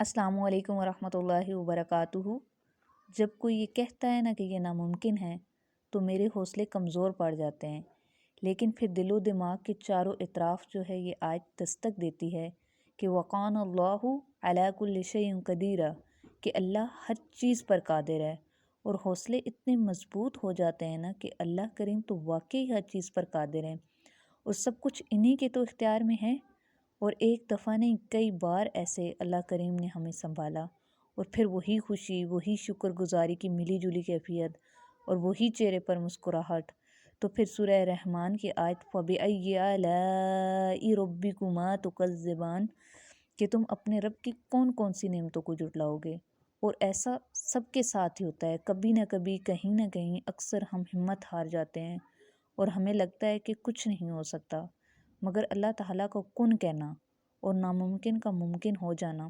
السلام علیکم ورحمۃ اللہ وبرکاتہ۔ جب کوئی یہ کہتا ہے نا کہ یہ ناممکن ہے تو میرے حوصلے کمزور پڑ جاتے ہیں، لیکن پھر دل و دماغ کے چاروں اطراف جو ہے یہ آیت دستک دیتی ہے کہ وَقَانَ اللَّهُ عَلَىٰ كُلِّ شَيْءٍ قَدِيرٌ، کہ اللہ ہر چیز پر قادر ہے۔ اور حوصلے اتنے مضبوط ہو جاتے ہیں نا کہ اللہ کریم تو واقعی ہر چیز پر قادر ہیں اور سب کچھ انہی کے تو اختیار میں ہے۔ اور ایک دفعہ نہیں کئی بار ایسے اللہ کریم نے ہمیں سنبھالا، اور پھر وہی خوشی، وہی شکر گزاری کی ملی جلی کیفیت اور وہی چہرے پر مسکراہٹ۔ تو پھر سورہ رحمان کی آیت فَبِأَيِّ آلَاءِ رَبِّكُمَا تُكَذِّبَانِ، کہ تم اپنے رب کی کون کون سی نعمتوں کو جھٹلاؤ گے۔ اور ایسا سب کے ساتھ ہی ہوتا ہے، کبھی نہ کبھی کہیں نہ کہیں اکثر ہم ہمت ہار جاتے ہیں اور ہمیں لگتا ہے کہ کچھ نہیں ہو سکتا، مگر اللہ تعالیٰ کا کن کہنا اور ناممکن کا ممکن ہو جانا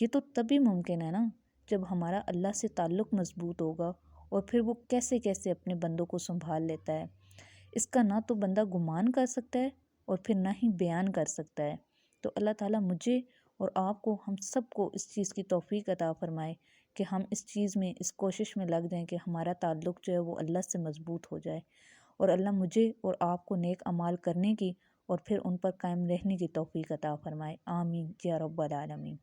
یہ تو تبھی ممکن ہے نا جب ہمارا اللہ سے تعلق مضبوط ہوگا، اور پھر وہ کیسے کیسے اپنے بندوں کو سنبھال لیتا ہے، اس کا نہ تو بندہ گمان کر سکتا ہے اور پھر نہ ہی بیان کر سکتا ہے۔ تو اللہ تعالیٰ مجھے اور آپ کو، ہم سب کو اس چیز کی توفیق عطا فرمائے کہ ہم اس چیز میں، اس کوشش میں لگ جائیں کہ ہمارا تعلق جو ہے وہ اللہ سے مضبوط ہو جائے، اور اللہ مجھے اور آپ کو نیک اعمال کرنے کی اور پھر ان پر قائم رہنے کی توفیق عطا فرمائے۔ آمین یا رب العالمین۔